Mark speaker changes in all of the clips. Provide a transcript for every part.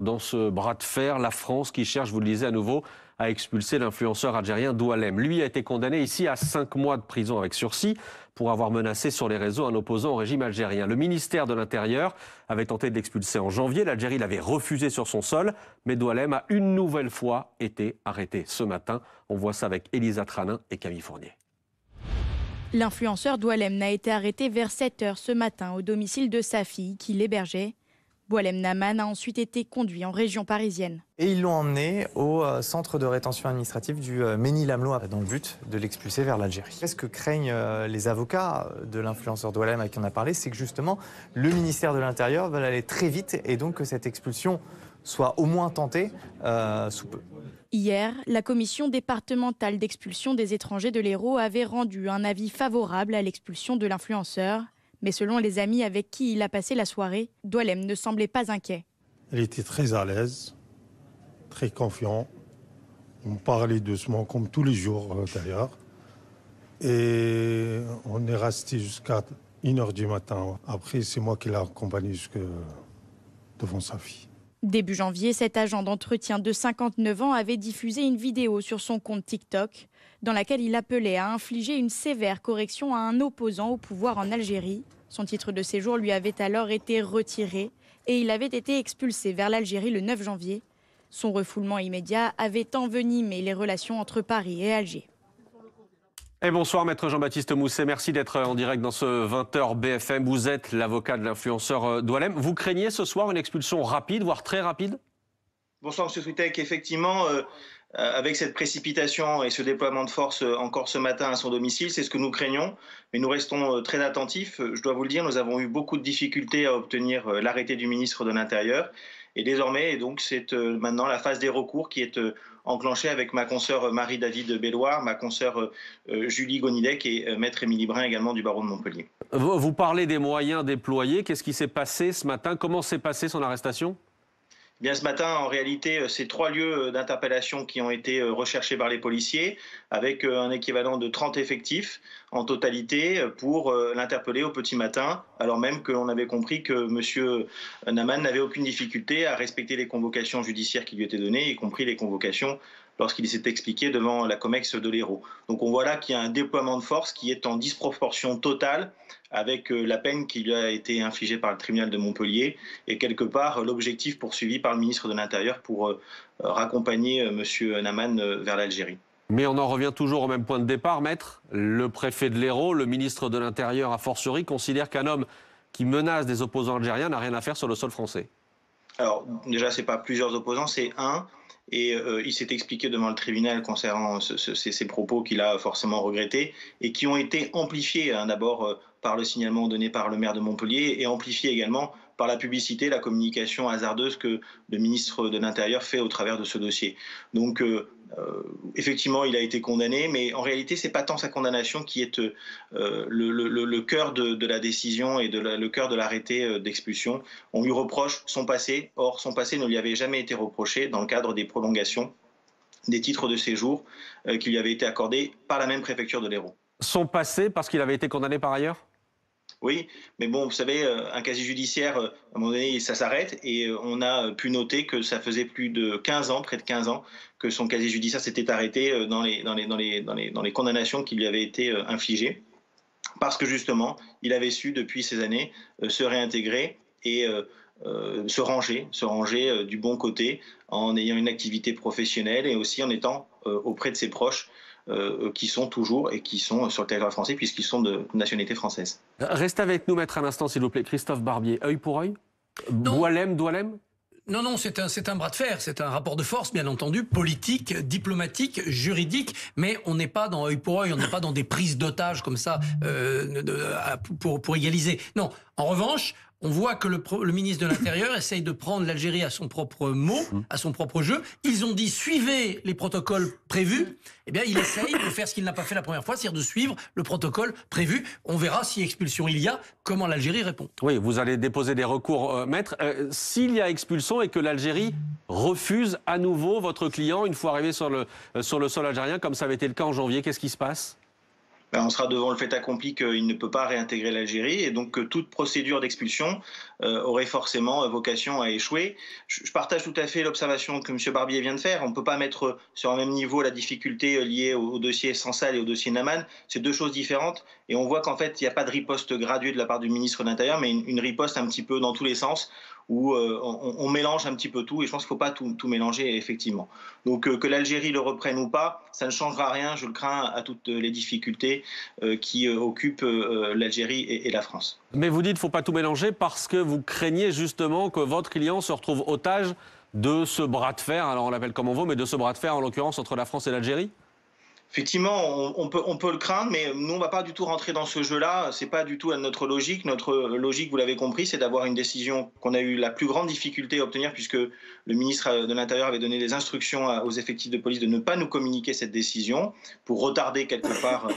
Speaker 1: dans ce bras de fer. La France qui cherche, vous le disiez à nouveau, à expulser l'influenceur algérien Doualem. Lui a été condamné ici à 5 mois de prison avec sursis pour avoir menacé sur les réseaux un opposant au régime algérien. Le ministère de l'Intérieur avait tenté de l'expulser en janvier. L'Algérie l'avait refusé sur son sol, mais Doualem a une nouvelle fois été arrêté ce matin. On voit ça avec Elisa Tranin et Camille Fournier.
Speaker 2: L'influenceur Doualem n'a été arrêté vers 7 h ce matin au domicile de sa fille qui l'hébergeait. Boualem Naman a ensuite été conduit en région parisienne.
Speaker 3: Et ils l'ont emmené au centre de rétention administrative du Mesnil-Amelot dans le but de l'expulser vers l'Algérie. Ce que craignent les avocats de l'influenceur Doualem à qui on a parlé, c'est que justement le ministère de l'Intérieur va aller très vite et donc que cette expulsion soit au moins tentée sous peu.
Speaker 2: Hier, la commission départementale d'expulsion des étrangers de l'Hérault avait rendu un avis favorable à l'expulsion de l'influenceur. Mais selon les amis avec qui il a passé la soirée, Doualem ne semblait pas inquiet.
Speaker 4: Il était très à l'aise, très confiant. On parlait doucement, comme tous les jours d'ailleurs. Et on est resté jusqu'à 1 h du matin. Après, c'est moi qui l'ai accompagné jusque devant sa fille.
Speaker 2: Début janvier, cet agent d'entretien de 59 ans avait diffusé une vidéo sur son compte TikTok dans laquelle il appelait à infliger une sévère correction à un opposant au pouvoir en Algérie. Son titre de séjour lui avait alors été retiré et il avait été expulsé vers l'Algérie le 9 janvier. Son refoulement immédiat avait envenimé les relations entre Paris et Alger.
Speaker 1: Et bonsoir maître Jean-Baptiste Mousset, merci d'être en direct dans ce 20h BFM. Vous êtes l'avocat de l'influenceur Doualem. Vous craignez ce soir une expulsion rapide, voire très rapide?
Speaker 5: Bonsoir M. Switek, effectivement, avec cette précipitation et ce déploiement de force encore ce matin à son domicile, c'est ce que nous craignons, mais nous restons très attentifs. Je dois vous le dire, nous avons eu beaucoup de difficultés à obtenir l'arrêté du ministre de l'Intérieur. Et désormais, donc, c'est maintenant la phase des recours qui est enclenchée avec ma consoeur Marie-David Belloir, ma consoeur Julie Gonidec et maître Émilie Brun également du barreau de Montpellier.
Speaker 1: Vous parlez des moyens déployés. Qu'est-ce qui s'est passé ce matin? Comment s'est passée son arrestation?
Speaker 5: Bien, ce matin, en réalité, c'est 3 lieux d'interpellation qui ont été recherchés par les policiers, avec un équivalent de 30 effectifs en totalité pour l'interpeller au petit matin, alors même qu'on avait compris que M. Naman n'avait aucune difficulté à respecter les convocations judiciaires qui lui étaient données, y compris les convocations lorsqu'il s'est expliqué devant la COMEX de l'Hérault. Donc on voit là qu'il y a un déploiement de force qui est en disproportion totale avec la peine qui lui a été infligée par le tribunal de Montpellier et quelque part l'objectif poursuivi par le ministre de l'Intérieur pour raccompagner M. Naman vers l'Algérie.
Speaker 1: Mais on en revient toujours au même point de départ, maître. Le préfet de l'Hérault, le ministre de l'Intérieur a fortiori, considère qu'un homme qui menace des opposants algériens n'a rien à faire sur le sol français.
Speaker 5: Alors déjà, ce n'est pas plusieurs opposants, c'est un. Et il s'est expliqué devant le tribunal concernant ces propos qu'il a forcément regrettés et qui ont été amplifiés d'abord par le signalement donné par le maire de Montpellier et amplifiés également par la publicité, la communication hasardeuse que le ministre de l'Intérieur fait au travers de ce dossier. Donc effectivement, il a été condamné, mais en réalité, ce n'est pas tant sa condamnation qui est le cœur de la décision et le cœur de l'arrêté d'expulsion. On lui reproche son passé. Or, son passé ne lui avait jamais été reproché dans le cadre des prolongations des titres de séjour qui lui avaient été accordés par la même préfecture de l'Hérault.
Speaker 1: Son passé, parce qu'il avait été condamné par ailleurs?
Speaker 5: Oui, mais bon, vous savez, un casier judiciaire, à un moment donné, ça s'arrête et on a pu noter que ça faisait plus de 15 ans, près de 15 ans, que son casier judiciaire s'était arrêté dans les condamnations qui lui avaient été infligées, parce que justement, il avait su depuis ces années se réintégrer et se ranger du bon côté en ayant une activité professionnelle et aussi en étant auprès de ses proches qui sont toujours et qui sont sur le territoire français puisqu'ils sont de nationalité française.
Speaker 1: Restez avec nous, maître, un instant, s'il vous plaît. Christophe Barbier, œil pour œil? Doualem?
Speaker 6: Non, non, c'est un bras de fer, c'est un rapport de force, bien entendu, politique, diplomatique, juridique, mais on n'est pas dans œil pour œil, on n'est pas dans des prises d'otages comme ça pour égaliser. Non, en revanche, on voit que le ministre de l'Intérieur essaye de prendre l'Algérie à son propre mot, à son propre jeu. Ils ont dit suivez les protocoles prévus. Eh bien, il essaye de faire ce qu'il n'a pas fait la première fois, c'est-à-dire de suivre le protocole prévu. On verra si expulsion il y a, comment l'Algérie répond.
Speaker 1: Oui, vous allez déposer des recours, maître. S'il y a expulsion et que l'Algérie refuse à nouveau votre client une fois arrivé sur le sol algérien, comme ça avait été le cas en janvier, qu'est-ce qui se passe?
Speaker 5: On sera devant le fait accompli qu'il ne peut pas réintégrer l'Algérie et donc que toute procédure d'expulsion aurait forcément vocation à échouer. Je partage tout à fait l'observation que M. Barbier vient de faire. On ne peut pas mettre sur un même niveau la difficulté liée au dossier Sansal et au dossier Naman. C'est deux choses différentes et on voit qu'en fait, il n'y a pas de riposte graduée de la part du ministre de l'Intérieur, mais une riposte un petit peu dans tous les sens où on mélange un petit peu tout et je pense qu'il ne faut pas tout mélanger effectivement. Donc que l'Algérie le reprenne ou pas, ça ne changera rien, je le crains, à toutes les difficultés qui occupent l'Algérie et la France.
Speaker 1: Mais vous dites qu'il ne faut pas tout mélanger parce que vous craignez justement que votre client se retrouve otage de ce bras de fer, alors on l'appelle comme on veut, mais de ce bras de fer en l'occurrence entre la France et l'Algérie?
Speaker 5: Effectivement, on peut le craindre, mais nous, on ne va pas du tout rentrer dans ce jeu-là. Ce n'est pas du tout notre logique. Notre logique, vous l'avez compris, c'est d'avoir une décision qu'on a eu la plus grande difficulté à obtenir, puisque le ministre de l'Intérieur avait donné des instructions aux effectifs de police de ne pas nous communiquer cette décision pour retarder quelque part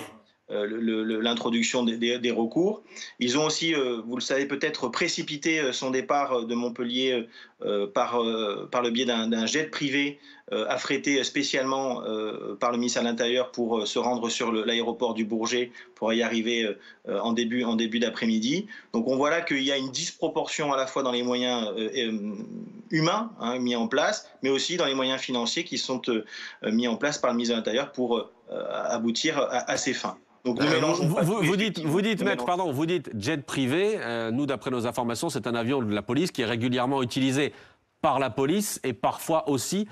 Speaker 5: l'introduction des recours. Ils ont aussi, vous le savez peut-être, précipité son départ de Montpellier par le biais d'un jet privé affrété spécialement par le ministère de l'Intérieur pour se rendre sur l'aéroport du Bourget pour y arriver en début d'après-midi. Donc on voit là qu'il y a une disproportion à la fois dans les moyens humains mis en place, mais aussi dans les moyens financiers qui sont mis en place par le ministère de l'Intérieur pour aboutir à ces fins. Donc,
Speaker 1: vous dites jet privé. Nous, d'après nos informations, c'est un avion de la police qui est régulièrement utilisé par la police et parfois aussi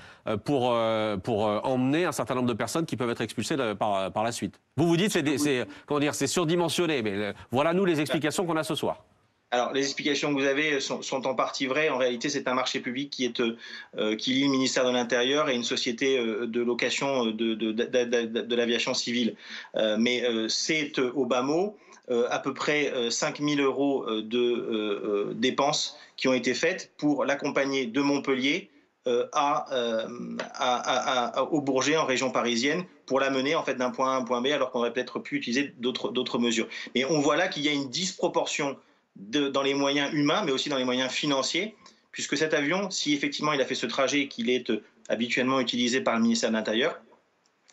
Speaker 1: pour emmener un certain nombre de personnes qui peuvent être expulsées par la suite. Vous dites c'est surdimensionné, mais voilà nous les explications qu'on a ce soir.
Speaker 5: Alors, les explications que vous avez sont en partie vraies. En réalité, c'est un marché public qui lie le ministère de l'Intérieur et une société de location de l'aviation civile. Mais c'est au bas mot à peu près 5 000 € de dépenses qui ont été faites pour l'accompagner de Montpellier au Bourget, en région parisienne, pour l'amener en fait d'un point A à un point B, alors qu'on aurait peut-être pu utiliser d'autres mesures. Mais on voit là qu'il y a une disproportion dans les moyens humains, mais aussi dans les moyens financiers, puisque cet avion, si effectivement il a fait ce trajet et qu'il est habituellement utilisé par le ministère de l'Intérieur,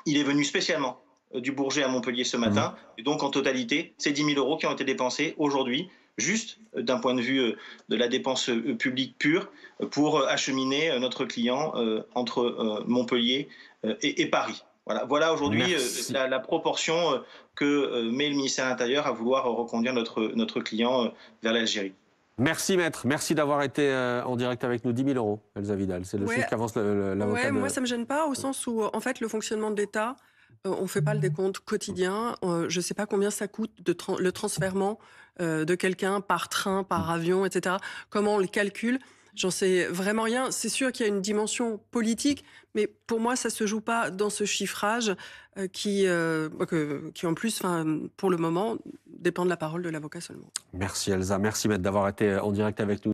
Speaker 5: il est venu spécialement du Bourget à Montpellier ce matin, et donc en totalité, c'est 10 000 € qui ont été dépensés aujourd'hui, juste d'un point de vue de la dépense publique pure, pour acheminer notre client entre Montpellier et Paris. Voilà aujourd'hui la proportion que met le ministère de l'Intérieur à vouloir reconduire notre client vers l'Algérie.
Speaker 1: Merci maître, merci d'avoir été en direct avec nous. 10 000 €, Elsa Vidal, c'est le chiffre qu'avance l'avocat.
Speaker 7: Moi ça me gêne pas au sens où en fait le fonctionnement de l'État, on ne fait pas le décompte quotidien. Je ne sais pas combien ça coûte le transfèrement de quelqu'un par train, par avion, etc. Comment on le calcule? J'en sais vraiment rien. C'est sûr qu'il y a une dimension politique, mais pour moi, ça ne se joue pas dans ce chiffrage qui en plus, pour le moment, dépend de la parole de l'avocat seulement.
Speaker 1: Merci Elsa, merci maître d'avoir été en direct avec nous.